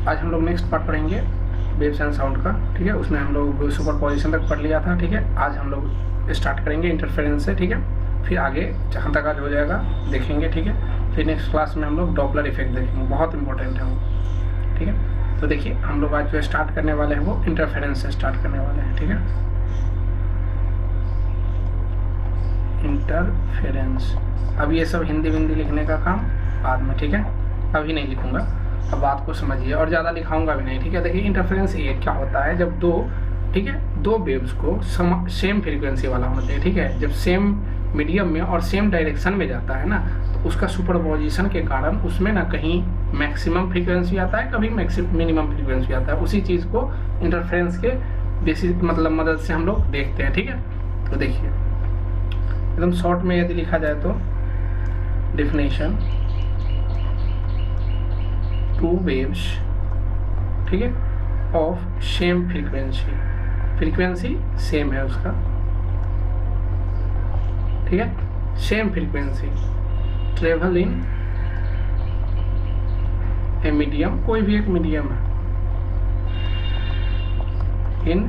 आज हम लोग नेक्स्ट पार्ट पढ़ेंगे वेव्स एंड साउंड का, ठीक है। उसमें हम लोग सुपरपोजिशन तक पढ़ लिया था, ठीक है। आज हम लोग स्टार्ट करेंगे इंटरफेरेंस से, ठीक है। फिर आगे जहाँ तक आज हो जाएगा देखेंगे, ठीक है। फिर नेक्स्ट क्लास में हम लोग डॉपलर इफेक्ट देखेंगे, बहुत इंपॉर्टेंट है वो, ठीक है। तो देखिए हम लोग आज जो स्टार्ट करने वाले हैं वो इंटरफेरेंस से स्टार्ट करने वाले हैं, ठीक है। इंटरफेरेंस, अब ये सब हिंदी विंदी लिखने का काम बाद में, ठीक है। अभी नहीं लिखूंगा, अब बात को समझिए, और ज़्यादा लिखाऊंगा भी नहीं, ठीक है। देखिए इंटरफेरेंस ये क्या होता है, जब दो, ठीक है, दो वेव्स को सेम फ्रीक्वेंसी वाला होना चाहिए, ठीक है। जब सेम मीडियम में और सेम डायरेक्शन में जाता है ना, तो उसका सुपरपोजिशन के कारण उसमें ना कहीं मैक्सिमम फ्रीक्वेंसी आता है, कभी मिनिमम फ्रीक्वेंसी आता है। उसी चीज़ को इंटरफेरेंस के बेसिस मतलब मदद से हम लोग देखते हैं, ठीक है। तो देखिए एकदम शॉर्ट में यदि लिखा जाए तो डेफिनेशन, टू वेव्स, ठीक है, of same frequency, frequency same है उसका, ठीक है, same frequency, travel in a medium, कोई भी एक मीडियम है, इन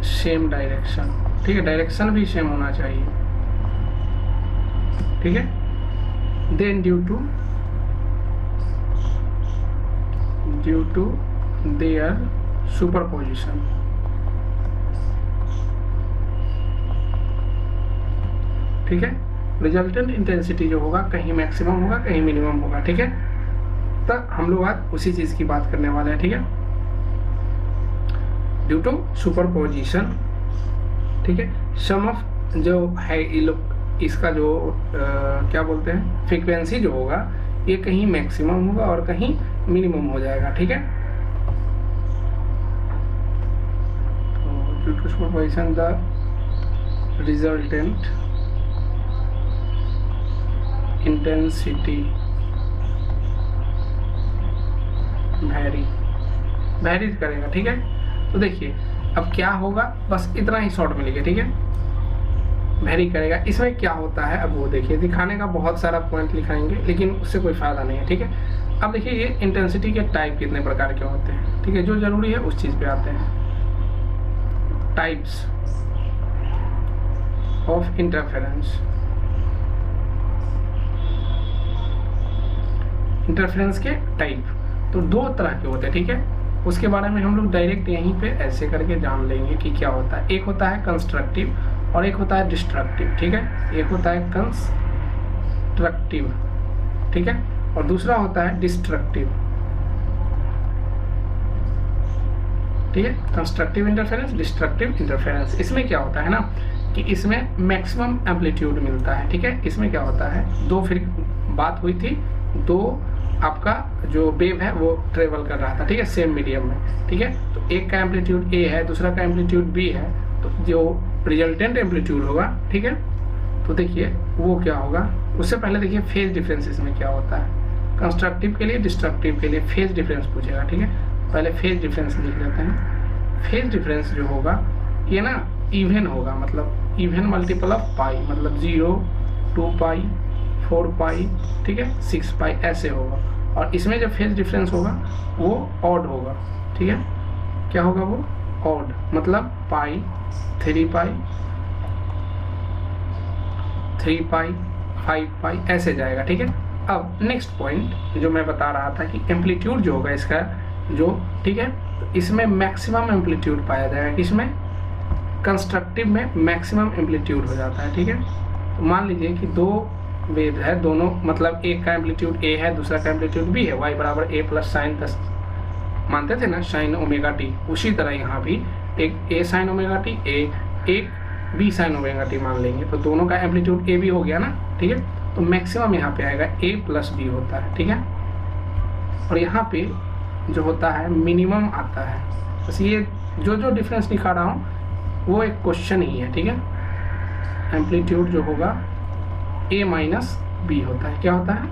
सेम डायरेक्शन, ठीक है, डायरेक्शन भी सेम होना चाहिए, ठीक है। Then due to their superposition, ठीक है, रिजल्टेंट इंटेंसिटी जो होगा कहीं मैक्सिमम होगा कहीं मिनिमम होगा, ठीक है। तो हम लोग आज उसी चीज की बात करने वाले हैं, ठीक है। ड्यू टू सुपरपोजिशन, ठीक है, सम ऑफ जो है इसका जो क्या बोलते हैं फ्रीक्वेंसी जो होगा ये कहीं मैक्सिमम होगा और कहीं मिनिमम हो जाएगा, ठीक है। तो due to superposition the resultant intensity vary करेगा, ठीक है। तो देखिए अब क्या होगा, बस इतना ही शॉर्ट में लिखिए, ठीक है, वैरी करेगा। इसमें क्या होता है अब वो देखिए, दिखाने का बहुत सारा पॉइंट लिखाएंगे लेकिन उससे कोई फायदा नहीं है, ठीक है। अब देखिए ये इंटेंसिटी के टाइप कितने प्रकार के होते हैं, ठीक है, जो जरूरी है उस चीज पे आते हैं। टाइप्स ऑफ इंटरफेरेंस, इंटरफेरेंस के टाइप तो दो तरह के होते हैं, ठीक है। उसके बारे में हम लोग डायरेक्ट यहीं पे ऐसे करके जान लेंगे कि क्या होता है। एक होता है कंस्ट्रक्टिव और एक होता है डिस्ट्रक्टिव, ठीक है। एक होता है कंस्ट्रक्टिव, ठीक है, और दूसरा होता है डिस्ट्रक्टिव, ठीक है। Constructive interference, destructive interference. इसमें क्या होता है ना कि इसमें मैक्सिमम एम्पलीट्यूड मिलता है, ठीक है। इसमें क्या होता है, दो फिर बात हुई थी, दो आपका जो वेव है वो ट्रेवल कर रहा था, ठीक है, सेम मीडियम में, ठीक है। तो एक का एम्पलीट्यूड ए है, दूसरा का एम्पलीट्यूड बी है, तो जो रिजल्टेंट एम्पलीट्यूड होगा, ठीक है, तो देखिए वो क्या होगा। उससे पहले देखिए फेज डिफरेंस इसमें क्या होता है। कंस्ट्रक्टिव के लिए डिस्ट्रक्टिव के लिए फेज डिफरेंस पूछेगा, ठीक है। पहले फेज डिफरेंस लिख लेते हैं। फेज डिफरेंस जो होगा ये ना इवन होगा, मतलब इवन मल्टीपल ऑफ पाई, मतलब 0, 2 पाई, 4 पाई, ठीक है, 6 पाई ऐसे होगा। और इसमें जब फेज डिफरेंस होगा वो ऑड होगा, ठीक है। क्या होगा वो ऑड, मतलब पाई, 3 पाई, 3 पाई, 5 पाई ऐसे जाएगा, ठीक है। अब नेक्स्ट पॉइंट जो मैं बता रहा था कि एम्पलीट्यूड जो होगा इसका जो, ठीक है, तो इसमें मैक्सिमम एम्पलीट्यूड पाया जाएगा, किसमें, कंस्ट्रक्टिव में मैक्सिमम एम्पलीट्यूड हो जाता है, ठीक है। तो मान लीजिए कि दो वेव है, दोनों मतलब एक का एम्पलीट्यूड ए है, दूसरा का एम्पलीट्यूड बी है, y बराबर a प्लस साइन प्लस मानते थे ना साइन ओमेगा टी, उसी तरह यहाँ भी एक a साइन ओमेगा टी, एक b साइन ओमेगा टी मान लेंगे, तो दोनों का एम्पलीट्यूड a भी हो गया ना, ठीक है। तो मैक्सिमम यहाँ पे आएगा a प्लस b होता है, ठीक है। और यहाँ पे जो होता है मिनिमम आता है, बस ये जो डिफरेंस दिखा रहा हूँ वो एक क्वेश्चन ही है, ठीक है। एम्पलीट्यूड जो होगा a माइनस बी होता है, क्या होता है,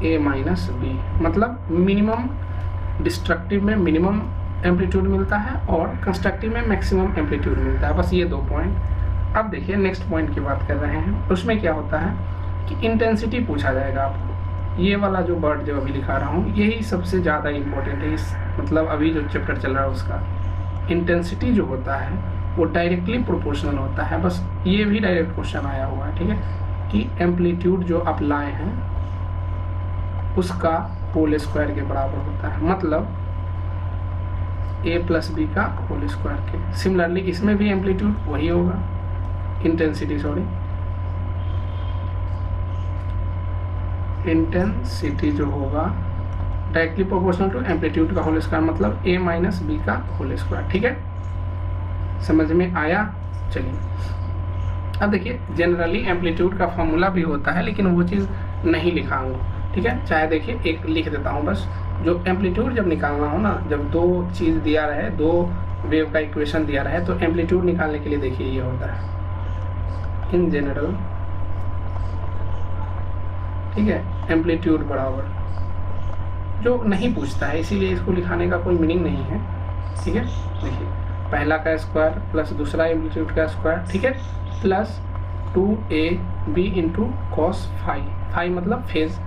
a माइनस बी, मतलब मिनिमम डिस्ट्रक्टिव में मिनिमम एम्पलीट्यूड मिलता है और कंस्ट्रक्टिव में मैक्सिमम एम्पलीट्यूड मिलता है, बस ये दो पॉइंट। अब देखिए नेक्स्ट पॉइंट की बात कर रहे हैं, उसमें क्या होता है कि इंटेंसिटी पूछा जाएगा आपको, ये वाला जो वर्ड जो अभी लिखा रहा हूँ यही सबसे ज़्यादा इम्पोर्टेंट है इस मतलब अभी जो चैप्टर चल रहा है उसका। इंटेंसिटी जो होता है वो डायरेक्टली प्रोपोर्शनल होता है, बस ये भी डायरेक्ट क्वेश्चन आया हुआ है, ठीक है, कि एम्पलीट्यूड जो आप लाए हैं उसका होल स्क्वायर के बराबर होता है, मतलब a प्लस बी का होल स्क्वायर के। सिमिलरली इसमें भी एम्पलीट्यूड वही होगा, इंटेंसिटी इंटेंसिटी जो होगा डायरेक्टली प्रोपोर्शनल टू एम्पलीट्यूड का होल स्क्वायर, मतलब a माइनस बी का होल स्क्वायर, ठीक है, समझ में आया। चलिए अब देखिए जनरली एम्पलीट्यूड का फॉर्मूला भी होता है लेकिन वो चीज़ नहीं लिखाऊंगा, ठीक है, चाहे देखिए एक लिख देता हूँ बस। जो एम्पलीट्यूड जब निकालना हो ना, जब दो चीज़ दिया रहे, दो वेव का इक्वेशन दिया रहे, तो एम्पलीट्यूड निकालने के लिए देखिए ये होता है इन जनरल, ठीक है, एम्पलीट्यूड बराबर, जो नहीं पूछता है इसीलिए इसको लिखाने का कोई मीनिंग नहीं है, ठीक है। देखिए पहला का स्क्वायर प्लस दूसरा एम्पलीट्यूड का स्क्वायर, ठीक है, plus 2ab into cos phi, phi मतलब फेज,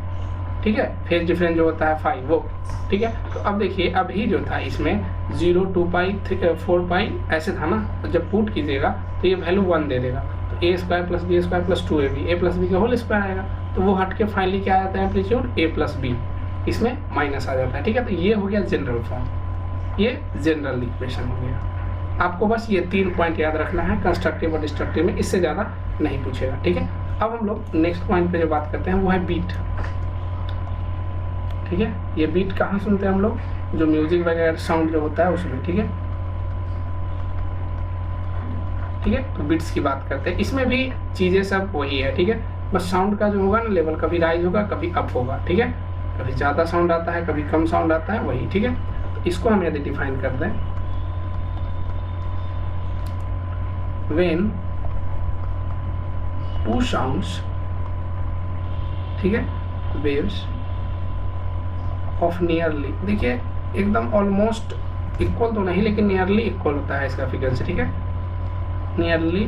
ठीक है, फेज डिफरेंस जो होता है फाई वो, ठीक है। तो अब देखिए अभी जो था इसमें 0 2 पाई 4 पाई ऐसे था ना, तो जब पुट कीजिएगा तो ये वैल्यू 1 दे देगा, तो a square plus B square plus 2ab, a plus B का होल स्क्वायर आएगा, तो वो हट के फाइनली क्या आ जाता है एम्पलीट्यूड a प्लस बी, इसमें माइनस आ जाता है, ठीक है। तो ये हो गया जनरल फॉर्म, ये जनरल इक्वेशन हो गया। आपको बस ये 3 पॉइंट याद रखना है कंस्ट्रक्टिव और डिस्ट्रक्टिव में, इससे ज़्यादा नहीं पूछेगा, ठीक है। अब हम लोग नेक्स्ट पॉइंट पे जो बात करते हैं वो है बीट, ठीक है। ये बीट कहाँ सुनते हैं हम लोग, जो म्यूजिक वगैरह साउंड जो होता है उसमें, ठीक है, ठीक है। तो बीट्स की बात करते हैं, इसमें भी चीज़ें सब वही है, ठीक है, बस साउंड का जो होगा ना लेवल कभी राइज होगा कभी अप होगा, ठीक है, कभी ज़्यादा साउंड आता है कभी कम साउंड आता है, वही, ठीक है। तो इसको हम यदि डिफाइन कर दें, when two sounds, ठीक है, waves of nearly, देखिए एकदम ऑलमोस्ट इक्वल तो नहीं लेकिन नियरली इक्वल होता है इसका फ्रीक्वेंसी, ठीक है, नियरली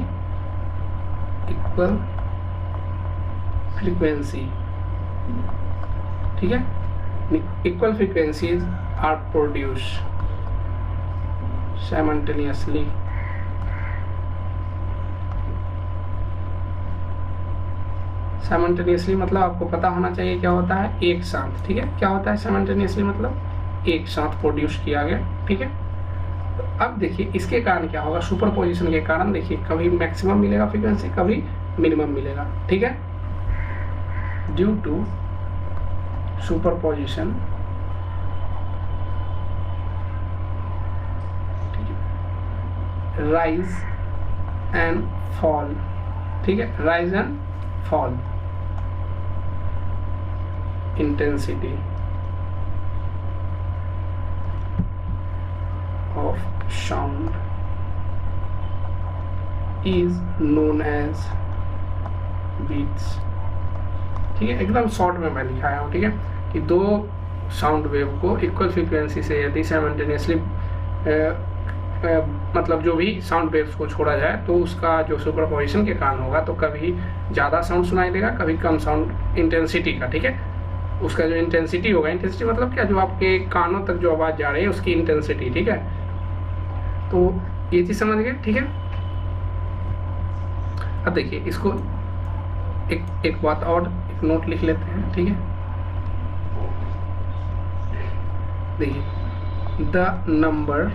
इक्वल फ्रीक्वेंसी, ठीक है, equal frequencies are produce simultaneously, simultaneously मतलब आपको पता होना चाहिए क्या होता है, एक साथ, ठीक है, क्या होता है साइमल्टेनियसली मतलब एक साथ प्रोड्यूस किया गया, ठीक है। तो अब देखिए इसके कारण क्या होगा, सुपरपोजिशन के कारण देखिए कभी मैक्सिमम मिलेगा फ्रीक्वेंसी कभी मिनिमम मिलेगा, ठीक है, due to superposition, rise and fall, ठीक है, rise and fall intensity of sound is known as beats, ठीक है, एकदम शॉर्ट में मैं लिखाया हूँ, ठीक है, कि दो साउंड वेव को इक्वल फ्रीक्वेंसी से यदि साइमल्टेनियसली मतलब जो भी साउंड वेव्स को छोड़ा जाए तो उसका जो सुपरपोजिशन के कारण होगा तो कभी ज़्यादा साउंड सुनाई देगा कभी कम साउंड इंटेंसिटी का, ठीक है, उसका जो इंटेंसिटी होगा, इंटेंसिटी मतलब क्या, जो आपके कानों तक जो आवाज़ जा रही है उसकी इंटेंसिटी, ठीक है, तो ये चीज़ समझ गए, ठीक है। अब देखिए इसको एक बात और एक नोट लिख लेते हैं, ठीक है, देखिए द नंबर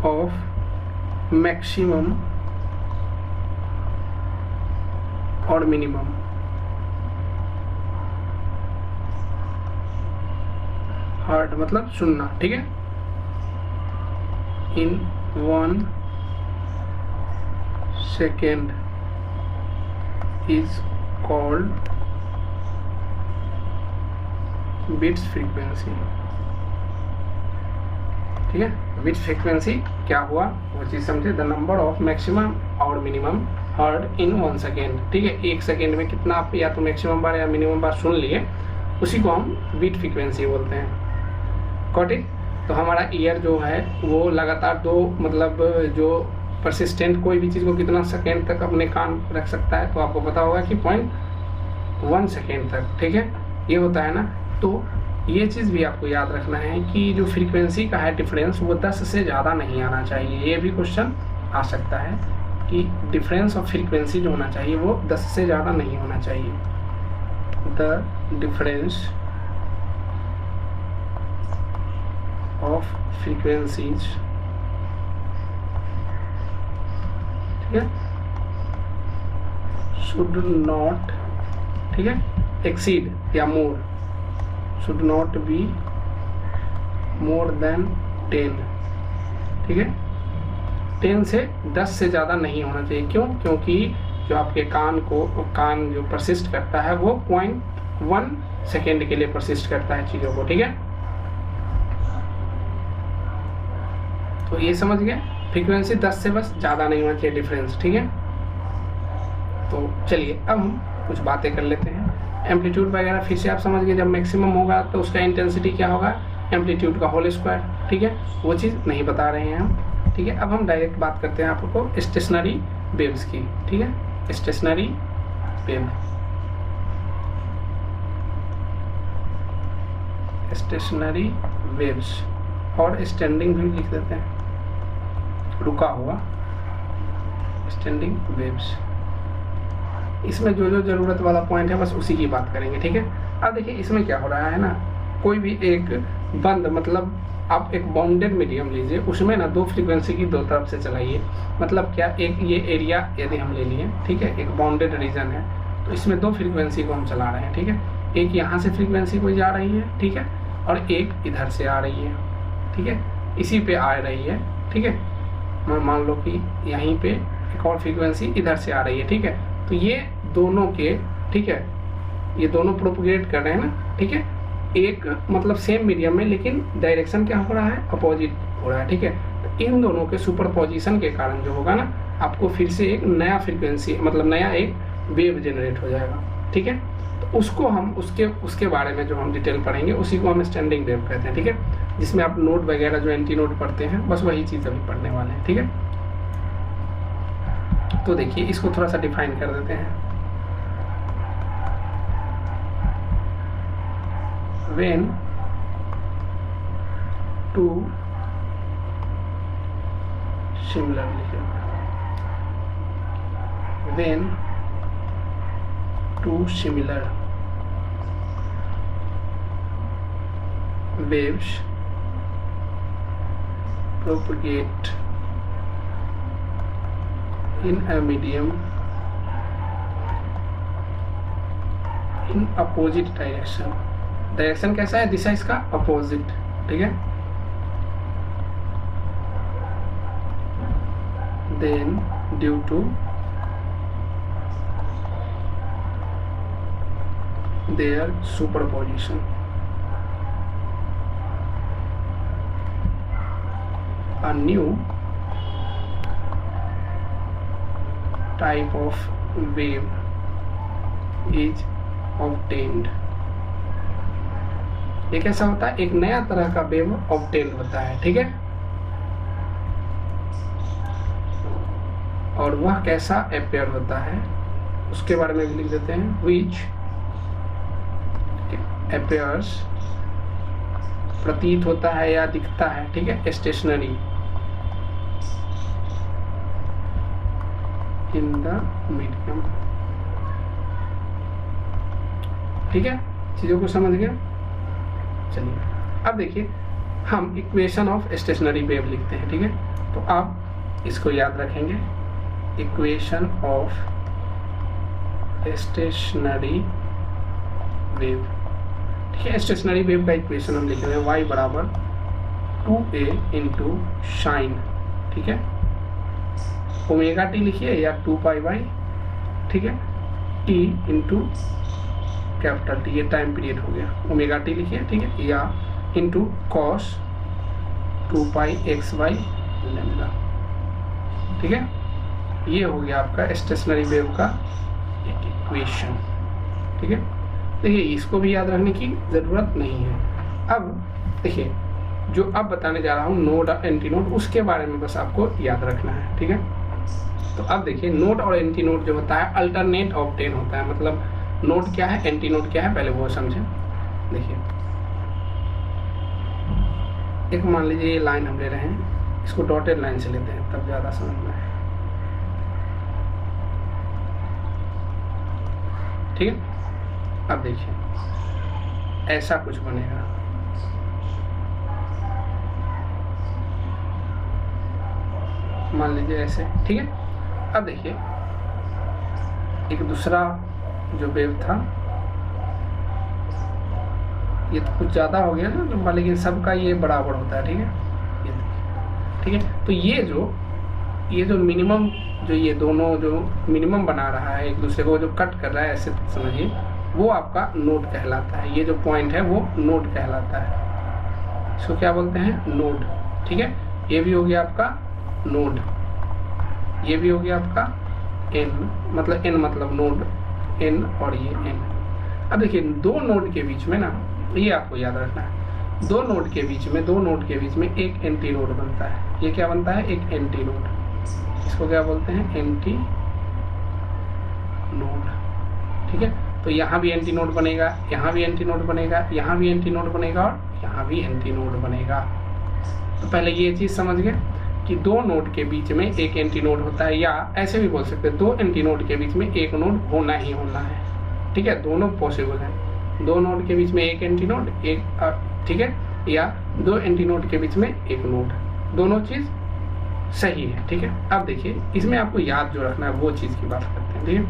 ऑफ मैक्सिमम और मिनिमम हर्ट मतलब सुनना, ठीक है, in 1 second is called beats frequency, ठीक है। बीट्स फ्रीक्वेंसी क्या हुआ वो चीज़ समझे, द नंबर ऑफ मैक्सिमम और मिनिमम हर्ड इन 1 सेकेंड, ठीक है, 1 सेकेंड में कितना आप या तो मैक्सिमम बार या मिनिमम बार सुन लिए उसी को हम बीट फ्रीक्वेंसी बोलते हैं, गॉट इट। तो हमारा ईयर जो है वो लगातार दो मतलब जो परसिस्टेंट कोई भी चीज़ को कितना सेकेंड तक अपने कान रख सकता है, तो आपको पता होगा कि 0.1 सेकेंड तक, ठीक है। ये होता है ना। तो ये चीज़ भी आपको याद रखना है कि जो फ्रीक्वेंसी का है डिफरेंस वो 10 से ज़्यादा नहीं आना चाहिए। ये भी क्वेश्चन आ सकता है कि डिफरेंस ऑफ फ्रीक्वेंसी जो होना चाहिए वो 10 से ज़्यादा नहीं होना चाहिए। द डिफरेंस ऑफ फ्रीक्वेंसीज, ठीक है, शुड नॉट, ठीक है, एक्सीड या more, should not be more than 10, ठीक है। 10 से 10 से ज़्यादा नहीं होना चाहिए। क्यों? क्योंकि जो आपके कान जो परसिस्ट करता है वो 0.1 सेकेंड के लिए परसिस्ट करता है चीज़ों को, ठीक है। तो ये समझ गए, फ्रीक्वेंसी 10 से बस ज़्यादा नहीं होना चाहिए डिफरेंस, ठीक है। तो चलिए अब हम कुछ बातें कर लेते हैं। एम्पलीट्यूड वगैरह फिर से आप समझ गए, जब मैक्सिमम होगा तो उसका इंटेंसिटी क्या होगा, एम्पलीट्यूड का होल स्क्वायर, ठीक है। वो चीज़ नहीं बता रहे हैं हम, ठीक है। अब हम डायरेक्ट बात करते हैं आपको स्टेशनरी वेव्स की, ठीक है। स्टेशनरी वेव, स्टेशनरी वेव्स, और स्टैंडिंग भी लिख देते हैं, रुका हुआ स्टैंडिंग वेव्स। इसमें जो जो ज़रूरत वाला पॉइंट है बस उसी की बात करेंगे, ठीक है। अब देखिए इसमें क्या हो रहा है ना, कोई भी एक बंद, मतलब आप एक बाउंडेड मीडियम लीजिए, उसमें ना दो फ्रीक्वेंसी की दो तरफ से चलाइए। मतलब क्या, एक ये एरिया यदि हम ले लिए, ठीक है, एक बाउंडेड रीजन है, तो इसमें दो फ्रीक्वेंसी को हम चला रहे हैं, ठीक है। एक यहाँ से फ्रीक्वेंसी कोई जा रही है, ठीक है, और एक इधर से आ रही है, ठीक है, इसी पे आ रही है, ठीक है। मान लो कि यहीं पे एक और फ्रीक्वेंसी इधर से आ रही है, ठीक है। तो ये दोनों के, ठीक है, ये दोनों प्रोपगेट कर रहे हैं ना, ठीक है, एक मतलब सेम मीडियम में, लेकिन डायरेक्शन क्या हो रहा है, अपोजिट हो रहा है, ठीक है। तो इन दोनों के सुपरपोजिशन के कारण जो होगा ना, आपको फिर से एक नया फ्रीक्वेंसी, मतलब नया एक वेव जनरेट हो जाएगा, ठीक है। तो उसको हम उसके बारे में जो हम डिटेल पढ़ेंगे उसी को हम स्टैंडिंग वेव कहते हैं, ठीक है। जिसमें आप नोड वगैरह जो एंटी नोड पढ़ते हैं, बस वही चीज़ अभी पढ़ने वाले हैं, ठीक है। तो देखिए इसको थोड़ा सा डिफाइन कर देते हैं। When two similar, when two similar waves propagate in a medium in opposite direction, direction कैसा है, दिशा इसका अपोजिट, ठीक है। Then due to their superposition, a new type of wave is obtained। ये कैसा होता है, एक नया तरह का वेव ऑब्टेन होता है, ठीक है। और वह कैसा अपेयर होता है उसके बारे में भी लिख देते हैं, विच अपेयर्स, प्रतीत होता है या दिखता है, ठीक है, स्टेशनरी इन द मीडियम, ठीक है। चीजों को समझ गए। चलिए अब देखिए हम इक्वेशन ऑफ स्टेशनरी वेव लिखते हैं, ठीक है। तो आप इसको याद रखेंगे, इक्वेशन ऑफ स्टेशनरी वेव, ठीक है। स्टेशनरी वेव का इक्वेशन हम लिख रहे हैं, y बराबर 2a इंटू साइन, ठीक है, ओमेगा टी लिखिए या 2π/, ठीक है, t इंटू कैपिटल टी, ये टाइम पीरियड हो गया, ओमेगा टी लिखिए, ठीक है, या इंटू कॉस 2π/x/λ, ठीक है। ये हो गया आपका स्टेशनरी वेव का एक इक्वेशन, ठीक है। देखिए इसको भी याद रखने की ज़रूरत नहीं है। अब देखिए जो अब बताने जा रहा हूँ नोड और एंटी नोड, उसके बारे में बस आपको याद रखना है, ठीक है। तो अब देखिए नोड और एंटी नोड जो होता है अल्टरनेट ऑब्टेन होता है, मतलब नोड क्या है, एंटी नोड क्या है, पहले वो समझें। देखिए एक मान लीजिए ये लाइन हम ले रहे हैं, इसको डॉटेड लाइन से लेते हैं तब ज़्यादा समझ में आए, ठीक है। अब देखिए ऐसा कुछ बनेगा, मान लीजिए ऐसे, ठीक है। अब देखिए एक दूसरा जो वेव था, ये तो कुछ ज़्यादा हो गया ना लंबा, लेकिन सबका ये बराबर होता है, ठीक है, ये ठीक है। तो ये जो मिनिमम, जो ये दोनों जो मिनिमम बना रहा है एक दूसरे को जो कट कर रहा है, ऐसे समझिए, वो आपका नोड कहलाता है। ये जो पॉइंट है वो नोड कहलाता है, इसको क्या बोलते हैं, नोड, ठीक है। ये भी हो गया आपका नोड, ये भी हो गया आपका एन, मतलब एन मतलब नोड एन, और ये एन। अब देखिए दो नोड के बीच में ना, ये आपको याद रखना है, दो नोड के बीच में एक एंटी नोड बनता है। ये क्या बनता है, एक एंटी नोड, इसको क्या बोलते हैं, एंटी नोड, ठीक है। तो यहाँ भी एंटी नोड बनेगा, यहाँ भी एंटी नोड बनेगा, यहाँ भी एंटी नोड बनेगा, और यहाँ भी एंटी नोड बनेगा। तो पहले ये चीज़ समझ गए कि दो नोड के बीच में एक एंटी नोड होता है, या ऐसे भी बोल सकते हैं दो एंटी नोड के बीच में एक नोड होना ही होना है, ठीक है। दोनों पॉसिबल है, दो नोड के बीच में एक एंटी नोड, एक, ठीक है, या दो एंटी नोड के बीच में एक नोड, दोनों चीज़ सही है, ठीक है। अब देखिए इसमें आपको याद जो रखना है वो चीज़ की बात करते हैं, ठीक है।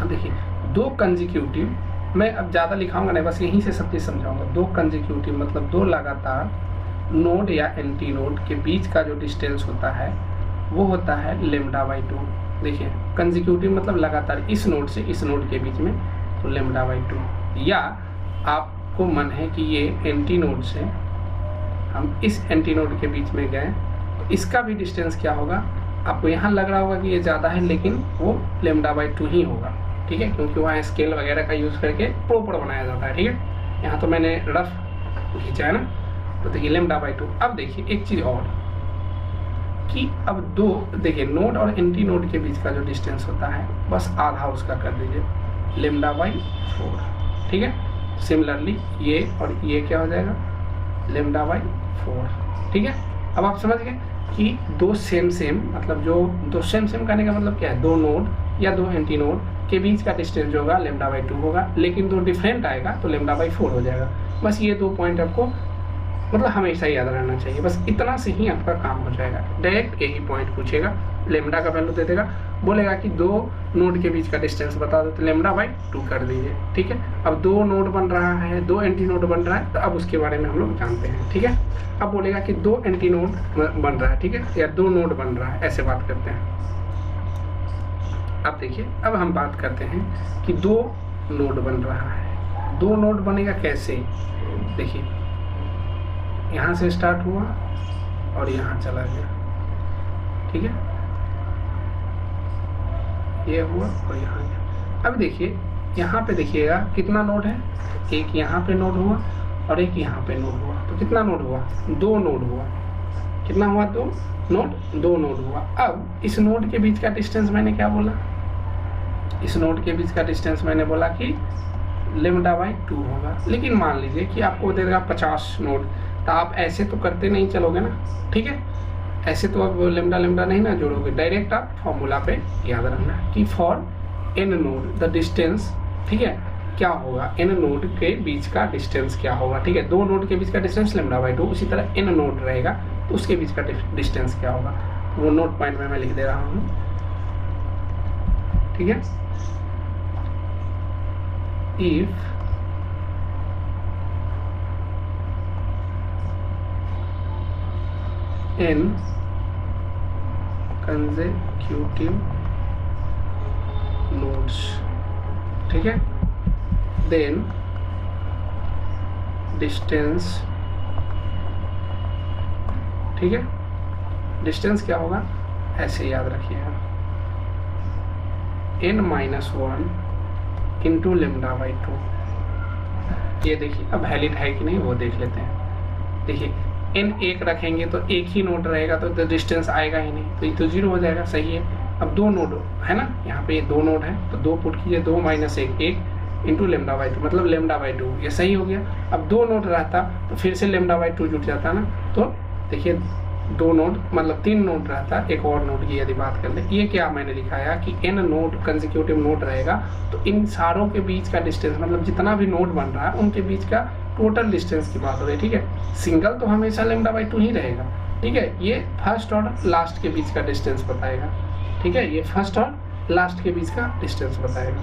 अब देखिए दो कंजिक्यूटिव, मैं अब ज़्यादा लिखाऊंगा नहीं, बस यहीं से सब चीज़ समझाऊंगा। दो कंजिक्यूटिव मतलब दो लगातार नोड या एंटी नोड के बीच का जो डिस्टेंस होता है वो होता है λ/2। देखिए कंजिक्यूटिव मतलब लगातार इस नोड से इस नोड के बीच में, तो λ/2। या आपको मन है कि ये एंटी नोड से हम इस एंटी नोड के बीच में गए, तो इसका भी डिस्टेंस क्या होगा, आपको यहाँ लग रहा होगा कि ये ज़्यादा है, लेकिन वो λ/2 ही होगा, ठीक है, क्योंकि वहाँ स्केल वगैरह का यूज़ करके प्रॉपर बनाया जाता है, ठीक है। यहाँ तो मैंने रफ खींचा है ना, तो देखिए λ/2। अब देखिए एक चीज़ और कि अब दो, देखिए नोड और एंटी नोड के बीच का जो डिस्टेंस होता है बस आधा उसका कर दीजिए, λ/4, ठीक है। सिमिलरली ये और ये क्या हो जाएगा, λ/4, ठीक है। अब आप समझ गए कि दो सेम मतलब जो दो सेम कहने का मतलब क्या है, दो नोड या दो एंटी नोड के बीच का डिस्टेंस जो होगा λ/2 होगा, लेकिन दो डिफरेंट आएगा तो λ/4 हो जाएगा। बस ये दो पॉइंट आपको मतलब हमेशा याद रहना चाहिए, बस इतना से ही आपका काम हो जाएगा। डायरेक्ट यही पॉइंट पूछेगा, लेमडा का वैल्यू दे देगा, बोलेगा कि दो नोड के बीच का डिस्टेंस बता दो, तो λ/2 कर दीजिए, ठीक है। अब दो नोड बन रहा है, दो एंटी नोड बन रहा है, तो अब उसके बारे में हम लोग जानते हैं, ठीक है। अब बोलेगा कि दो एंटी नोड बन रहा है, ठीक है, या दो नोड बन रहा है, ऐसे बात करते हैं। अब देखिए अब हम बात करते हैं कि दो नोड बन रहा है, दो नोड बनेगा कैसे, देखिए यहाँ से स्टार्ट हुआ और यहाँ चला गया, ठीक है, ये हुआ और यहाँ गया। अब देखिए यहाँ पे देखिएगा कितना नोड है, एक यहाँ पे नोड हुआ और एक यहाँ पे नोड हुआ, तो कितना नोड हुआ, दो नोड हुआ, कितना हुआ, दो नोड हुआ। अब इस नोड के बीच का डिस्टेंस मैंने क्या बोला, इस नोड के बीच का डिस्टेंस मैंने बोला कि λ/2 होगा। लेकिन मान लीजिए कि आपको दे देगा 50 नोड, तो आप ऐसे तो करते नहीं चलोगे ना, ठीक है, ऐसे तो आप लेमडा नहीं ना जोड़ोगे, डायरेक्ट आप फॉर्मूला पे याद रखना कि for an node the distance, ठीक है, क्या होगा, एन नोड के बीच का डिस्टेंस क्या होगा, ठीक है। दो नोड के बीच का डिस्टेंस λ/2, उसी तरह एन नोड रहेगा तो उसके बीच का डिस्टेंस क्या होगा, वो नोट पॉइंट में मैं लिख दे रहा हूँ, ठीक है। इफ n consecutive nodes, ठीक है, then distance, ठीक है, डिस्टेंस क्या होगा, ऐसे याद रखिएगा, n-1 इंटू λ/2। ये देखिए अब वैलिड है कि नहीं वो देख लेते हैं। देखिए n एक रखेंगे तो एक ही नोड रहेगा तो डिस्टेंस आएगा ही नहीं, तो ये तो 0 हो जाएगा, सही है। अब दो नोड है ना, यहाँ पे ये दो नोड है, तो दो पुट कीजिए, 2 - 1 1, इंटू लेमडा बाई टू, मतलब लेमडा बाई टू, ये सही हो गया। अब 2 नोड रहता तो फिर से लेमडा बाई टू जुट जाता ना, तो देखिए 2 नोड मतलब 3 नोड रहता, एक और नोड की यदि बात कर ले, ये क्या मैंने लिखाया कि n नोड कंसेक्यूटिव नोड रहेगा तो इन सारों के बीच का डिस्टेंस, मतलब जितना भी नोड बन रहा है उनके बीच का टोटल डिस्टेंस की बात हो रही है, ठीक है। सिंगल तो हमेशा लेमडा बाई टू ही रहेगा, ठीक है। ये फर्स्ट और लास्ट के बीच का डिस्टेंस बताएगा, ठीक है, ये फर्स्ट और लास्ट के बीच का डिस्टेंस बताएगा,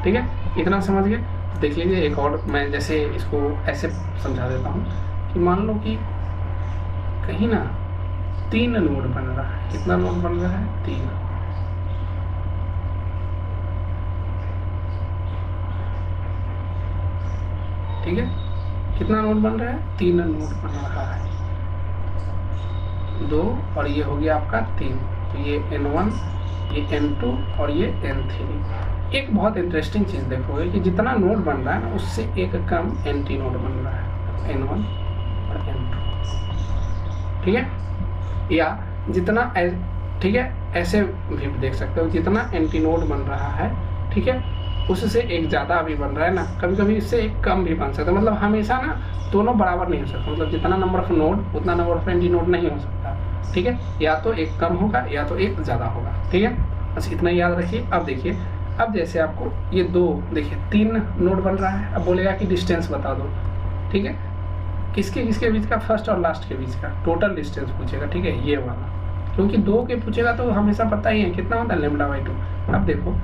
ठीक है। इतना समझ गए। देख लीजिए एक और, मैं जैसे इसको ऐसे समझा देता हूँ कि मान लो कि कहीं ना 3 नोड बन रहा है, कितना नोड बन रहा है 3, ठीक है। कितना नोड बन रहा है 3 नोड बन रहा है, 2 और ये हो गया आपका 3, तो ये n1, ये n2 और ये n3। एक बहुत इंटरेस्टिंग चीज़ देखोगे कि जितना नोड बन रहा है ना उससे एक कम nt नोड बन रहा है, n1 और n2, ठीक है। या जितना ठीक है, ऐसे भी देख सकते हो, जितना nt नोड बन रहा है, ठीक है, उससे एक ज़्यादा भी बन रहा है ना, कभी कभी इससे एक कम भी बन सकता है, मतलब हमेशा ना दोनों बराबर नहीं हो सकता, मतलब जितना नंबर ऑफ नोड उतना नंबर ऑफ nt नोड नहीं हो सकता, ठीक है। या तो एक कम होगा या तो एक ज़्यादा होगा, ठीक है। बस इतना याद रखिए। अब देखिए, अब जैसे आपको ये 2, देखिए 3 नोड बन रहा है, अब बोलेगा कि डिस्टेंस बता दो, ठीक है, किसके किसके बीच का, फर्स्ट और लास्ट के बीच का टोटल डिस्टेंस पूछेगा, ठीक है, ये वाला, क्योंकि 2 के पूछेगा तो हमेशा पता ही है कितना होता है लेमडा बाई टू। अब देखो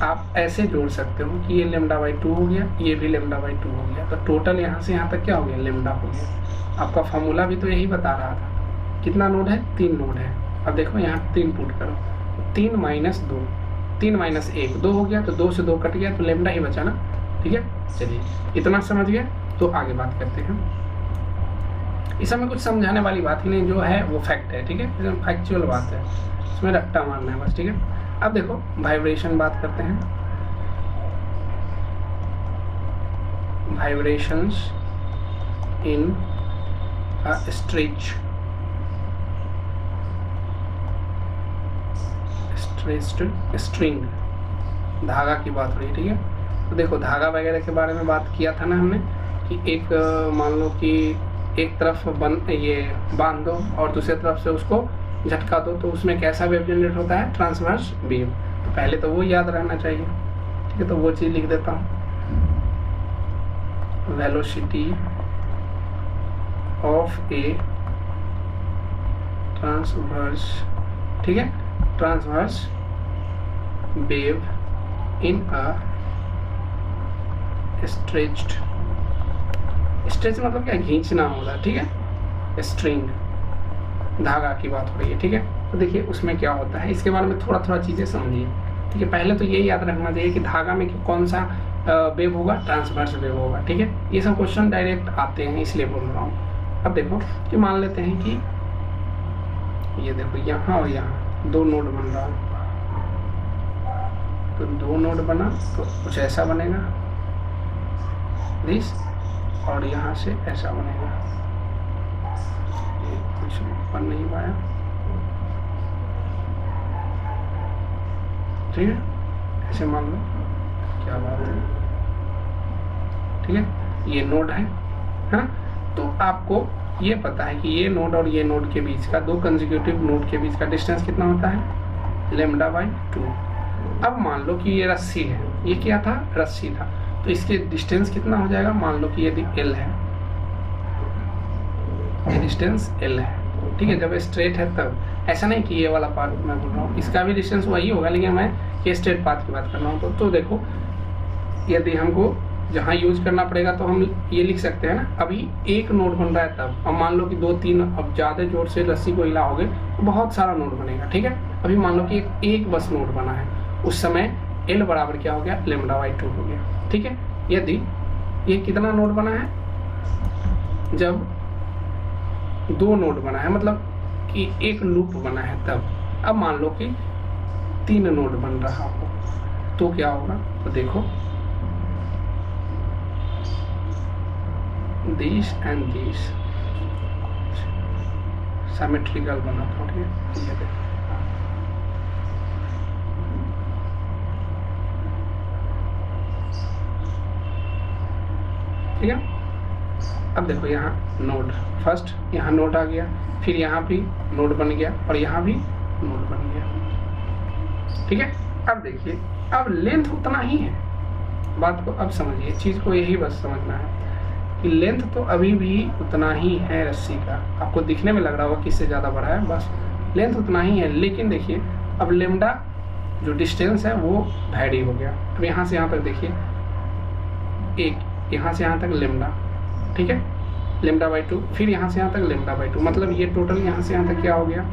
आप ऐसे जोड़ सकते हो कि ये लेमडा बाई टू हो गया, ये भी लेमडा बाई टू हो गया, तो टोटल यहाँ से यहाँ तक क्या हो गया, लेमडा हो गया। आपका फॉर्मूला भी तो यही बता रहा था, कितना नोड है 3 नोड है। अब देखो यहाँ 3 पुट करो, 3 माइनस 2, 3 माइनस 1, 2 हो गया, तो 2 से 2 कट गया तो लेमडा ही बचा ना, ठीक है। चलिए इतना समझ गया, तो आगे बात करते हैं। इसमें कुछ समझाने वाली बात ही नहीं, जो है वो फैक्ट है, ठीक है, इसमें फैक्चुअल बात है, इसमें रट्टा मारना है बस, ठीक है। अब देखो वाइब्रेशन बात करते हैं, वाइब्रेशंस इन अ स्ट्रेच्ड स्ट्रिंग, धागा की बात हो रही है, ठीक है। तो देखो धागा वगैरह के बारे में बात किया था ना हमने कि एक मान लो कि एक तरफ ये बांध दो और दूसरी तरफ से उसको झटका दो, तो उसमें कैसा वेव जनरेट होता है, ट्रांसवर्स वेव। तो पहले तो वो याद रहना चाहिए, ठीक है, तो वो चीज़ लिख देता हूँ, वेलोसिटी ऑफ ए ट्रांसवर्स, ठीक है, transverse wave in a stretched, stretch मतलब क्या, खींचना होगा, ठीक है, स्ट्रिंग, धागा की बात हो रही है, ठीक है। तो देखिए उसमें क्या होता है, इसके बारे में थोड़ा थोड़ा चीज़ें समझिए, ठीक है। पहले तो ये याद रखना चाहिए कि धागा में कौन सा वेव होगा, ट्रांसवर्स वेव होगा, ठीक है। ये सब क्वेश्चन डायरेक्ट आते हैं, इसलिए बोल रहा हूँ। अब देखो कि मान लेते हैं कि ये देखो यहाँ और यहाँ 2 नोड बन रहा है, तो 2 नोड बना तो कुछ ऐसा बनेगा दिस, और यहाँ से ऐसा बनेगा, ये कुछ बन नहीं पाया, ठीक है, ऐसे मान लो, क्या बात है, ठीक है। ये नोड है ना, तो आपको ये पता है कि ये नोड और ये नोड के बीच का, 2 कंसेक्यूटिव नोड के बीच का डिस्टेंस कितना होता है, लेमडा बाई 2। अब मान लो कि ये रस्सी है, ये क्या था, रस्सी था, तो इसके डिस्टेंस कितना हो जाएगा, मान लो कि यदि L है, ये डिस्टेंस L है, ठीक है, जब स्ट्रेट है तब, ऐसा नहीं कि ये वाला पार्ट मैं बोल रहा हूँ, इसका भी डिस्टेंस वही होगा, लेकिन मैं ये स्ट्रेट पाथ की बात कर रहा हूँ। तो देखो यदि हमको जहाँ यूज करना पड़ेगा तो हम ये लिख सकते हैं ना, अभी एक नोड बन रहा है तब, अब मान लो कि 2-3, अब ज़्यादा जोर से रस्सी को हिलाओगे तो बहुत सारा नोड बनेगा, ठीक है। अभी मान लो कि एक बस नोड बना है, उस समय L बराबर क्या हो गया, लेमडा बाई 2 हो गया, ठीक है। यदि ये कितना नोड बना है, जब 2 नोड बना है, मतलब कि एक लूप बना है तब। अब मान लो कि 3 नोड बन रहा हो तो क्या होगा, तो देखो दिस एंड दिस सिमेट्रिकल बना था, ठीक है, ये देखो ठीक है। अब देखो यहाँ नोड, फर्स्ट यहाँ नोड आ गया, फिर यहाँ भी नोड बन गया और यहाँ भी नोड बन गया, ठीक है। अब देखिए, अब लेंथ उतना ही है, बात को अब समझिए, चीज़ को यही बस समझना है कि लेंथ तो अभी भी उतना ही है रस्सी का। आपको दिखने में लग रहा होगा कि इससे ज़्यादा बड़ा है, बस लेंथ उतना ही है। लेकिन देखिए अब लेमडा जो डिस्टेंस है वो वैरी हो गया। अब यहाँ से यहाँ तक देखिए, एक यहाँ से यहाँ तक लेमडा, ठीक है, लेमडा बाई 2, फिर यहाँ से यहाँ तक लेमडा बाई 2, मतलब ये टोटल यहाँ से यहाँ तक क्या हो गया,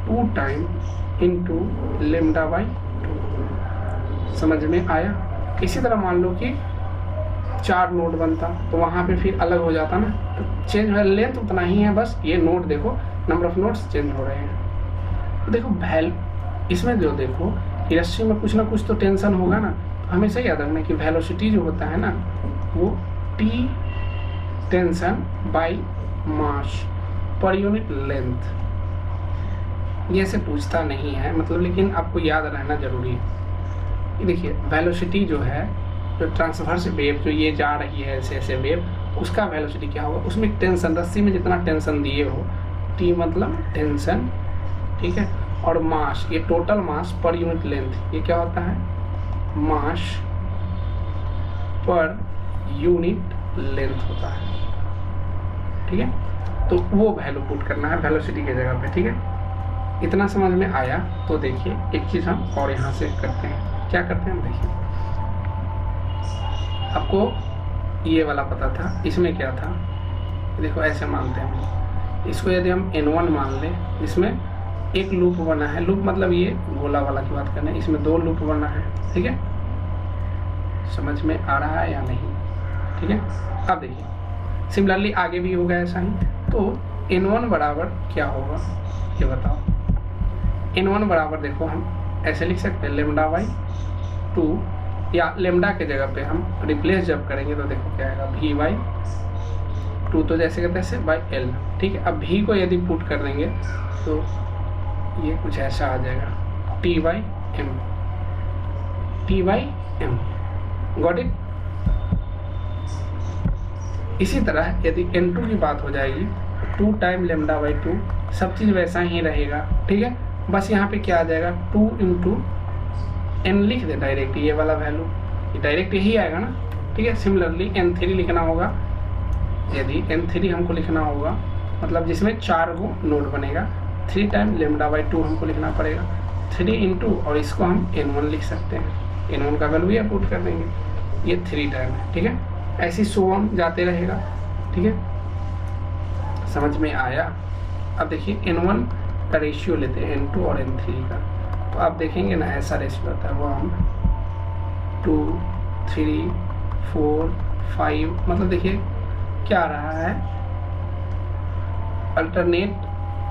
2 टाइम इंटू लेमडा बाई 2। समझ में आया। इसी तरह मान लो कि 4 नोड बनता तो वहाँ पे फिर अलग हो जाता ना, तो चेंज है, लेंथ उतना ही है, बस ये नोड देखो नंबर ऑफ नोड्स चेंज हो रहे हैं। तो देखो इसमें जो देखो कि रस्सी में कुछ ना कुछ तो टेंशन होगा ना, तो हमेशा याद रखना कि वेलोसिटी जो होता है ना वो T tension by mass per unit length, ये से पूछता नहीं है मतलब, लेकिन आपको याद रहना जरूरी है। देखिए वेलोसिटी जो है, जो ट्रांसवर्स वेव जो ये जा रही है ऐसे ऐसे वेव, उसका वेलोसिटी क्या होगा, उसमें टेंशन, रस्सी में जितना टेंशन दिए हो, T मतलब टेंशन, ठीक है, और मास, ये total mass per unit length, ये क्या होता है, मास पर यूनिट लेंथ होता है, ठीक है। तो वो वैल्यू पुट करना है वेलोसिटी के जगह पे, ठीक है। इतना समझ में आया। तो देखिए एक चीज़ हम और यहाँ से करते हैं, क्या करते हैं देखिए, आपको ये वाला पता था, इसमें क्या था, देखो ऐसे मानते हैं इसको, यदि हम N1 मान लें, इसमें एक लूप बना है, लूप मतलब ये गोला वाला की बात करना है, इसमें 2 लूप बना है, ठीक है, समझ में आ रहा है या नहीं, ठीक है। अब देखिए सिमिलरली आगे भी होगा ऐसा ही, तो N1 बराबर क्या होगा ये बताओ। N1 बराबर देखो हम ऐसे लिख सकते हैं लेमडा बाई 2, या लेमडा के जगह पे हम रिप्लेस जब करेंगे तो देखो क्या आएगा, V बाई 2, तो जैसे कहते हैं बाई L, ठीक है। अब V को यदि पुट कर देंगे तो ये कुछ ऐसा आ जाएगा, T by M, got it. इसी तरह यदि N2 की बात हो जाएगी, 2 टाइम लेमडा बाई 2, सब चीज़ वैसा ही रहेगा, ठीक है। बस यहाँ पे क्या आ जाएगा, 2 इंटू N लिख दे डायरेक्ट, ये वाला वैल्यू ये डायरेक्ट यही आएगा ना, ठीक है। सिमिलरली N3 लिखना होगा, यदि N3 हमको लिखना होगा मतलब जिसमें 4 को नोड बनेगा, 3 टाइम लेमडा बाई 2 हमको लिखना पड़ेगा, 3 इंटू, और इसको हम N1 लिख सकते हैं, N1 का वैल्यू ये पुट कर देंगे, ये 3 टाइम है, ठीक है। ऐसी सो हम जाते रहेगा, ठीक है, समझ में आया। अब देखिए N1 का रेशियो लेते हैं N2 और N3 का, तो आप देखेंगे ना ऐसा रेशियो होता है, 1 2 3 4 5, मतलब देखिए क्या आ रहा है, अल्टरनेट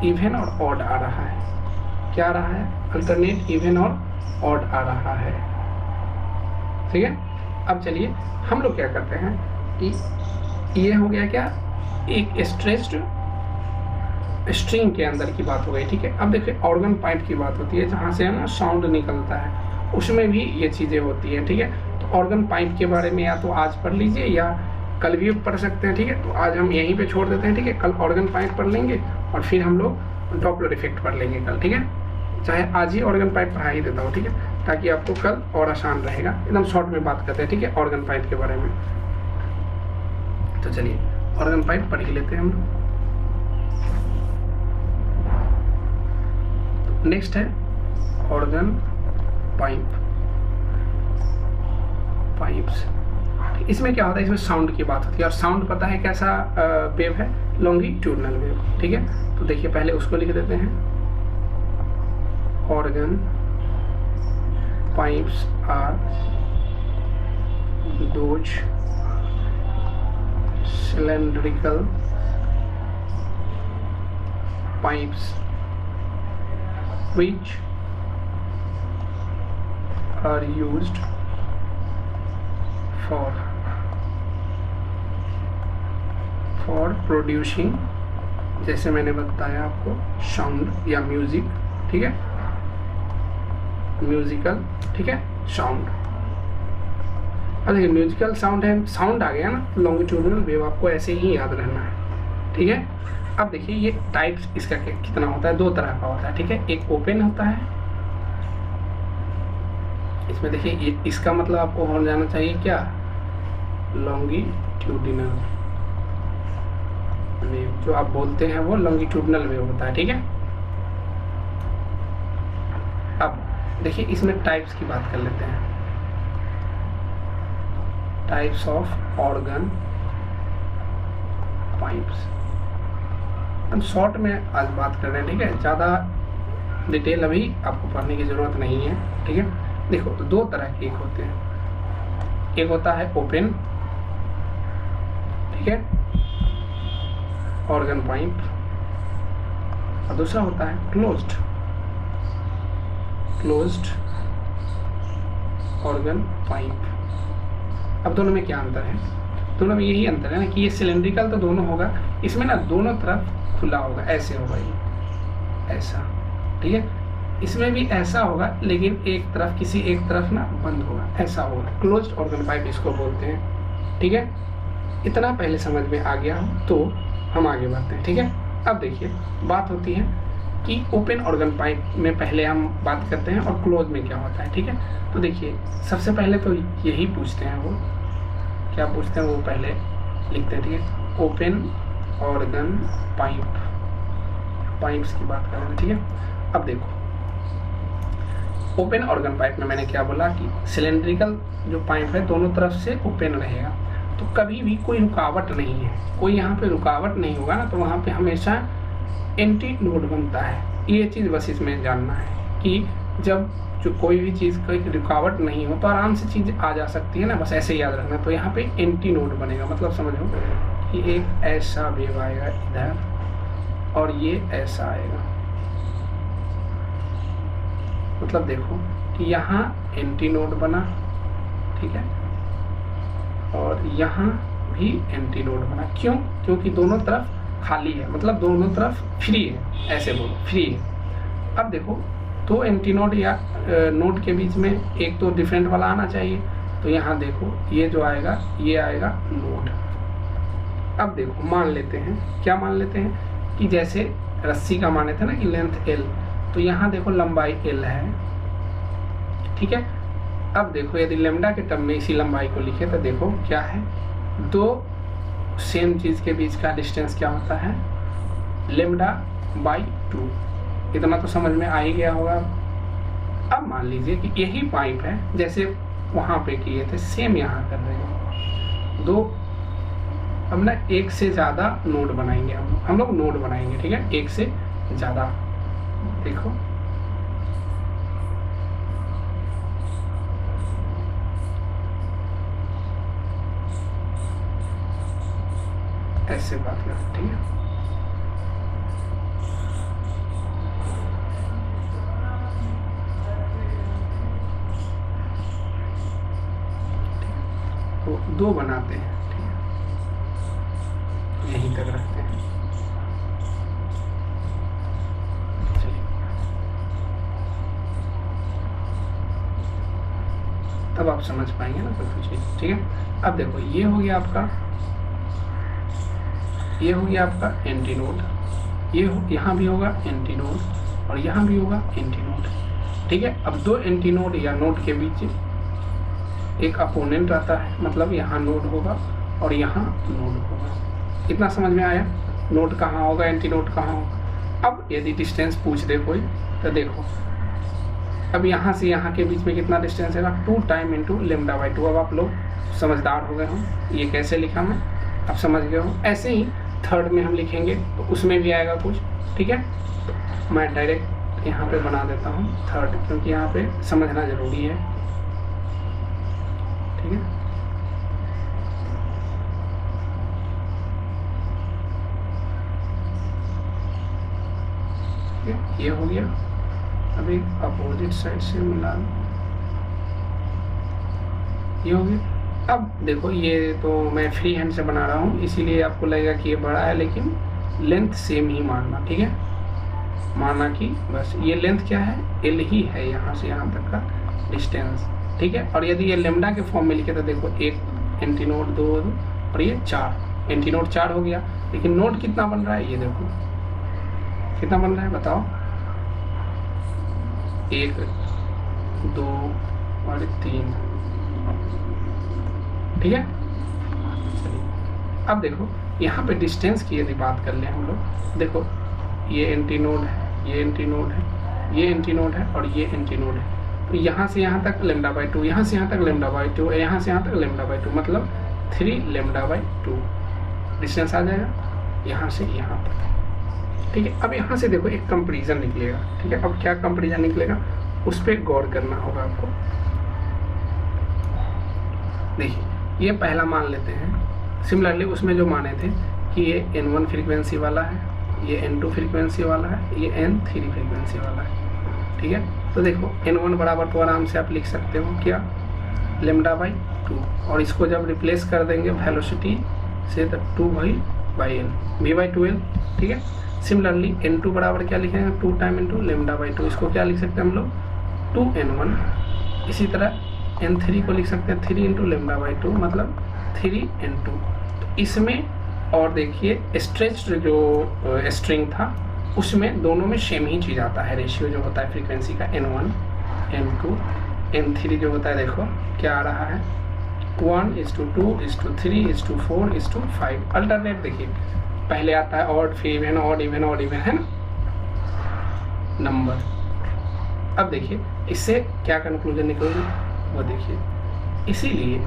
इवन और ऑड आ रहा है, क्या आ रहा है, अल्टरनेट इवन और ऑड आ रहा है, ठीक है। अब चलिए हम लोग क्या करते हैं कि ये हो गया क्या, एक स्ट्रेच्ड स्ट्रिंग के अंदर की बात हो गई, ठीक है। अब देखिए ऑर्गन पाइप की बात होती है, जहाँ से है ना साउंड निकलता है, उसमें भी ये चीज़ें होती है, ठीक है। तो ऑर्गन पाइप के बारे में या तो आज पढ़ लीजिए या कल भी पढ़ सकते हैं, ठीक है। तो आज हम यहीं पे छोड़ देते हैं, ठीक है, कल ऑर्गन पाइप पढ़ लेंगे और फिर हम लोग डॉपलर इफेक्ट पढ़ लेंगे कल, ठीक है। चाहे आज ही ऑर्गन पाइप पढ़ा ही देता हूँ, ठीक है, ताकि आपको कल और आसान रहेगा। एकदम शॉर्ट में बात करते हैं, ठीक है, ऑर्गन पाइप के बारे में। तो चलिए ऑर्गन पाइप पढ़ ही लेते हैं हम लोग। नेक्स्ट है ऑर्गन पाइप्स। इसमें क्या होता है, इसमें साउंड की बात होती है, और साउंड पता है कैसा वेव है, लॉन्गिट्यूडनल वेव, ठीक है। तो देखिए पहले उसको लिख देते हैं, organ pipes are those cylindrical pipes which are used for producing, जैसे मैंने बताया आपको, साउंड या म्यूजिक, ठीक है, म्यूजिकल, ठीक है, साउंड। अब देखिए म्यूजिकल साउंड है, साउंड आ गया ना, लॉन्गिट्यूडिनल वेव आपको ऐसे ही याद रखना है, ठीक है। अब देखिए ये टाइप्स इसका कितना होता है, 2 तरह का होता है, ठीक है। एक ओपन होता है, इसमें देखिए ये इसका मतलब आपको हो जाना चाहिए क्या, लॉन्गिट्यूडिनल वेव, जो आप बोलते हैं वो लॉन्गिट्यूडिनल वेव होता है, ठीक है। अब देखिए इसमें टाइप्स की बात कर लेते हैं, टाइप्स ऑफ ऑर्गन पाइप्स। हम शॉर्ट में आज बात कर रहे हैं, ठीक है, ज़्यादा डिटेल अभी आपको पढ़ने की ज़रूरत नहीं है, ठीक है। देखो 2 तरह के एक होते हैं, एक होता है ओपन, ठीक है, ऑर्गन पाइप, और दूसरा होता है क्लोज्ड ऑर्गन पाइप। अब दोनों में क्या अंतर है, दोनों में यही अंतर है ना कि ये सिलेंड्रिकल तो दोनों होगा, इसमें ना दोनों तरफ खुला होगा, ऐसे होगा ये ऐसा, ठीक है। इसमें भी ऐसा होगा लेकिन एक तरफ, किसी एक तरफ ना बंद होगा, ऐसा होगा, क्लोज्ड ऑर्गन पाइप इसको बोलते हैं, ठीक है। इतना पहले समझ में आ गया तो हम आगे बढ़ते हैं, ठीक है। अब देखिए बात होती है कि ओपन ऑर्गन पाइप में पहले हम बात करते हैं और क्लोज में क्या होता है, ठीक है। तो देखिए सबसे पहले तो यही पूछते हैं, वो क्या पूछते हैं वो पहले लिखते हैं, ठीक है। ओपन ऑर्गन पाइप्स की बात कर रहे हैं, ठीक है। अब देखो ओपन ऑर्गन पाइप में मैंने क्या बोला कि सिलेंड्रिकल जो पाइप है दोनों तरफ से ओपन रहेगा, तो कभी भी कोई रुकावट नहीं है, कोई यहाँ पे रुकावट नहीं होगा ना, तो वहाँ पे हमेशा एंटी नोड बनता है। ये चीज़ बस इसमें जानना है कि जब जो कोई भी चीज़ कोई रुकावट नहीं हो तो आराम से चीज़ आ जा सकती है ना, बस ऐसे याद रखना। तो यहाँ पे एंटी नोड बनेगा, मतलब समझो कि एक ऐसा वेव आएगा इधर और ये ऐसा आएगा, मतलब देखो कि यहाँ एंटी नोड बना, ठीक है, और यहाँ भी एंटी नोड बना। क्यों? क्योंकि दोनों तरफ खाली है, मतलब दोनों तरफ फ्री है, ऐसे बोलो फ्री है। अब देखो दो एंटी नोड या नोड के बीच में एक तो डिफरेंट वाला आना चाहिए, तो यहाँ देखो ये जो आएगा ये आएगा नोड। अब देखो मान लेते हैं, क्या मान लेते हैं कि जैसे रस्सी का माने थे ना कि लेंथ L, तो यहाँ देखो लंबाई L है, ठीक है। अब देखो यदि लेमडा के टर्म में इसी लंबाई को लिखे तो देखो क्या है, दो सेम चीज़ के बीच का डिस्टेंस क्या होता है, लेमडा बाई 2। इतना तो समझ में आ ही गया होगा। अब मान लीजिए कि यही पाइप है, जैसे वहाँ पे किए थे सेम यहाँ कर रहे हैं दो। अब ना एक से ज़्यादा नोड बनाएंगे, हम लोग नोड बनाएंगे, ठीक है, एक से ज़्यादा। देखो ऐसे बात करते, ठीक है। तो दो बनाते हैं, ठीक है, यहीं तक रखते हैं। चलिए तब आप समझ पाएंगे ना कुछ चीज़, ठीक है। अब देखो ये हो गया आपका, ये हो गया आपका एंटी नोड, ये यहाँ भी होगा एंटी नोड और यहाँ भी होगा एंटी नोड, ठीक है। अब दो एंटी नोड या नोड के बीच एक अपोनेंट रहता है, मतलब यहाँ नोड होगा और यहाँ नोड होगा। इतना समझ में आया, नोड कहाँ होगा, एंटी नोड कहाँ होगा। अब यदि डिस्टेंस पूछ दे कोई तो देखो अब यहाँ से यहाँ के बीच में कितना डिस्टेंस है, 2 टाइम इंटू लेमडा बाई 2। अब आप लोग समझदार हो गए हो, ये कैसे लिखा मैं आप समझ गए हो। ऐसे ही थर्ड में हम लिखेंगे तो उसमें भी आएगा कुछ, ठीक है। तो मैं डायरेक्ट यहाँ पे बना देता हूँ थर्ड, क्योंकि यहाँ पे समझना ज़रूरी है, ठीक है। ये हो गया। अभी अपोजिट साइड से मिला, ये हो गया। अब देखो ये तो मैं फ्री हैंड से बना रहा हूँ, इसीलिए आपको लगेगा कि ये बड़ा है, लेकिन लेंथ सेम ही मानना, ठीक है। माना कि बस ये लेंथ क्या है, L ही है, यहाँ से यहाँ तक का डिस्टेंस, ठीक है। और यदि ये लेमडा के फॉर्म में लिखे तो देखो 1 एंटी नोड, 2 और ये 4 एंटी नोड 4 हो गया। लेकिन नोड कितना बन रहा है ये देखो कितना बन रहा है बताओ, 1 2 और 3, ठीक है। चलिए अब देखो यहाँ पे डिस्टेंस की यदि बात कर ले हम लोग, देखो ये एंटी नोड है, ये एंटी नोड है, ये एंटी नोड है और ये एंटी नोड है। तो यहाँ से यहाँ तक λ/2, यहाँ से यहाँ तक λ/2, यहाँ से यहाँ तक λ/2, मतलब 3 λ/2 डिस्टेंस आ जाएगा यहाँ से यहाँ तक, ठीक है। अब यहाँ से देखो एक कंपेरिजन निकलेगा, ठीक है। अब क्या कंपेरिजन निकलेगा उस पर गौर करना होगा आपको। देखिए ये पहला मान लेते हैं, सिमिलरली उसमें जो माने थे कि ये N1 फ्रीक्वेंसी वाला है, ये N2 फ्रीक्वेंसी वाला है, ये N3 फ्रीक्वेंसी वाला है, ठीक है। तो देखो N1 बराबर तो आराम से आप लिख सकते हो क्या, λ/2, और इसको जब रिप्लेस कर देंगे वेलोसिटी से तो 2/n v/2l, ठीक है। सिमिलरली N2 बराबर क्या लिखेंगे 2 टाइम इंटू λ/2, इसको क्या लिख सकते हैं हम लोग 2N1। इसी तरह N3 को लिख सकते हैं 3 इंटू λ/2, मतलब 3N2। तो इसमें और देखिए स्ट्रेच्ड जो स्ट्रिंग था उसमें दोनों में सेम ही चीज़ आता है, रेशियो जो होता है फ्रीक्वेंसी का N1 N2 N3 जो होता है देखो क्या आ रहा है 1:2:3:4:5। अल्टरनेट देखिए पहले आता है ऑड फिर even odd even odd even, है ना नंबर। अब देखिए इससे क्या कंक्लूजन निकलेगी वो देखिए, इसीलिए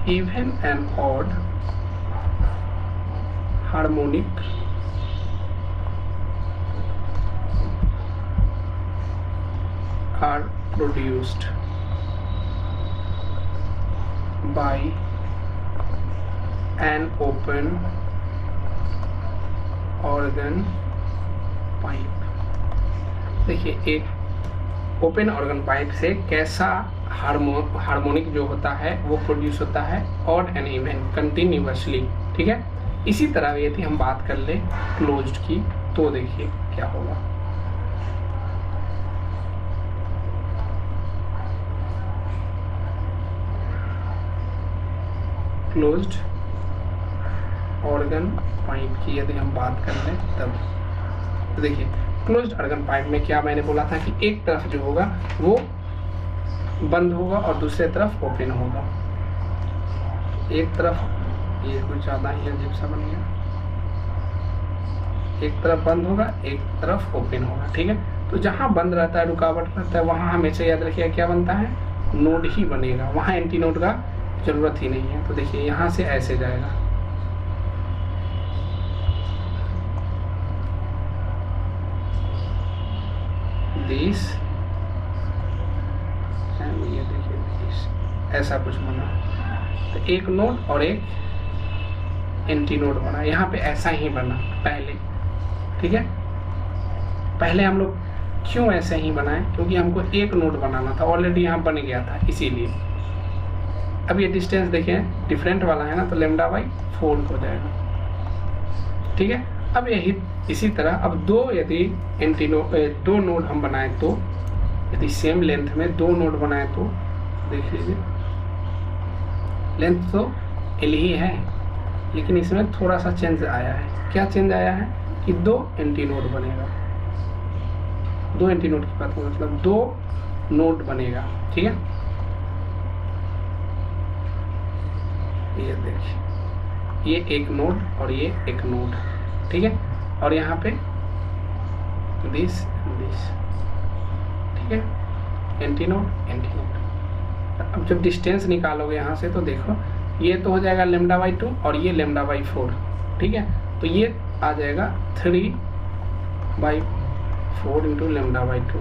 even and odd harmonic are produced by an open organ pipe। देखिए एक ओपन ऑर्गन पाइप से कैसा हार्मोनिक जो होता है वो प्रोड्यूस होता है ऑड एंड इवन कंटिन्यूअसली, ठीक है। इसी तरह यदि हम बात कर ले क्लोज्ड की तो देखिए क्या होगा, क्लोज्ड ऑर्गन पाइप की यदि हम बात कर लें तब तो देखिए क्लोज्ड ऑर्गन पाइप में क्या मैंने बोला था कि एक तरफ जो होगा वो बंद होगा और दूसरे तरफ ओपन होगा। एक तरफ ये कुछ ज़्यादा ही अजीब सा बन गया, एक तरफ बंद होगा एक तरफ ओपन होगा, ठीक है। तो जहाँ बंद रहता है रुकावट रहता है वहाँ हमेशा याद रखिए क्या बनता है नोड ही बनेगा, वहाँ एंटी नोड का जरूरत ही नहीं है। तो देखिए यहाँ से ऐसे जाएगा, दिस ये देखिए ऐसा कुछ बना, तो एक नोड और एक एंटी नोड बना, यहाँ पे ऐसा ही बना पहले, ठीक है। पहले हम लोग क्यों ऐसे ही बनाए, क्योंकि हमको एक नोड बनाना था, ऑलरेडी यहाँ बन गया था इसीलिए। अब ये डिस्टेंस देखें डिफरेंट वाला है ना, तो λ/4 हो जाएगा, ठीक है। अब यही इसी तरह अब यदि दो नोड हम बनाए तो यदि सेम लेंथ में 2 नोड बनाए तो देख लीजिए लेंथ तो L ही है, लेकिन इसमें थोड़ा सा चेंज आया है। क्या चेंज आया है कि 2 एंटी नोड बनेगा, 2 एंटी नोड की बात मतलब 2 नोड बनेगा, ठीक है। ये देखिए ये एक नोड और ये एक नोड, ठीक है। और यहाँ पे दिस ठीक है एंटी नोड। अब जब डिस्टेंस निकालोगे यहाँ से तो देखो ये तो हो जाएगा λ/2 और ये λ/4, ठीक है। तो ये आ जाएगा 3/4 इंटू λ/2।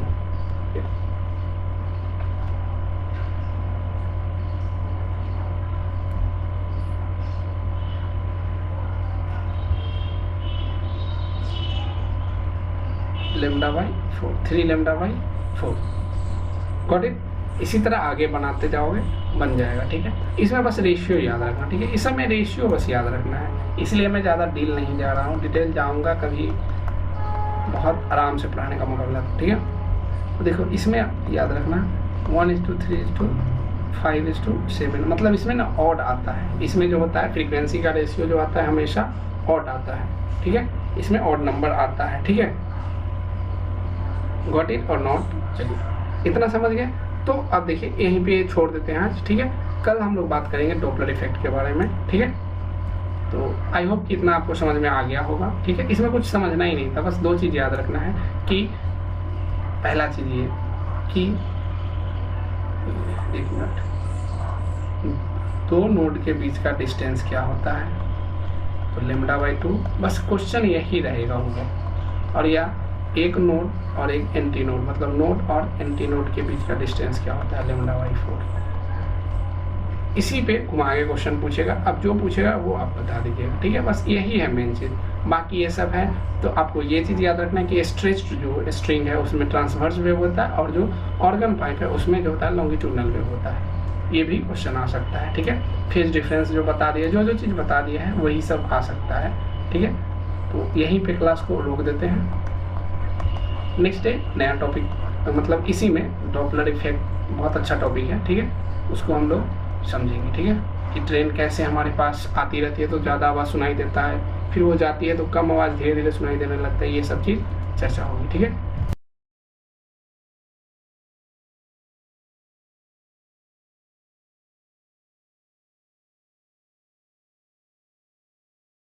λ/4 3 λ/4 got it. इसी तरह आगे बनाते जाओगे, बन जाएगा। ठीक है, इसमें बस रेशियो याद रखना। ठीक है, इस समय रेशियो बस याद रखना है, इसलिए मैं ज़्यादा डील नहीं जा रहा हूँ, डिटेल जाऊँगा कभी बहुत आराम से पढ़ाने का मौका मिला। ठीक है, तो देखो इसमें याद रखना 1:3:5:7, मतलब इसमें ना ऑड आता है। इसमें जो होता है फ्रीक्वेंसी का रेशियो जो आता है हमेशा ऑड आता है। ठीक है, इसमें ऑड नंबर आता है। ठीक है, गॉट इट और नॉट? चलिए इतना समझ गए। तो अब देखिए यहीं पे छोड़ देते हैं आज। ठीक है, कल हम लोग बात करेंगे डॉपलर इफेक्ट के बारे में। ठीक है, तो आई होप कि इतना आपको समझ में आ गया होगा। ठीक है, इसमें कुछ समझना ही नहीं था, बस दो चीज़ याद रखना है कि पहला चीज़ ये कि एक मिनट, दो नोड के बीच का डिस्टेंस क्या होता है, तो λ/2, बस क्वेश्चन यही रहेगा होगा। और या एक नोड और एक एंटी नोड, मतलब नोड और एंटी नोड के बीच का डिस्टेंस क्या होता है, λ/4। इसी पे घुमा के क्वेश्चन पूछेगा। अब जो पूछेगा वो आप बता दीजिएगा। ठीक है, बस यही है मेन चीज़, बाकी ये सब है। तो आपको ये चीज़ याद रखना है कि स्ट्रेच्ड जो स्ट्रिंग है उसमें ट्रांसवर्स वेव होता है, और जो ऑर्गन पाइप है उसमें जो होता है लॉन्गिट्यूडनल वेव होता है। ये भी क्वेश्चन आ सकता है। ठीक है, फेज डिफरेंस जो बता दिया, जो जो चीज़ बता दिया है वही सब आ सकता है। ठीक है, तो यहीं पे क्लास को रोक देते हैं। नेक्स्ट डे नया टॉपिक, मतलब इसी में डॉपलर इफेक्ट बहुत अच्छा टॉपिक है। ठीक है, उसको हम लोग समझेंगे। ठीक है, कि ट्रेन कैसे हमारे पास आती रहती है तो ज़्यादा आवाज़ सुनाई देता है, फिर वो जाती है तो कम आवाज़ धीरे धीरे सुनाई देने लगता है, ये सब चीज़ चर्चा होगी। ठीक है।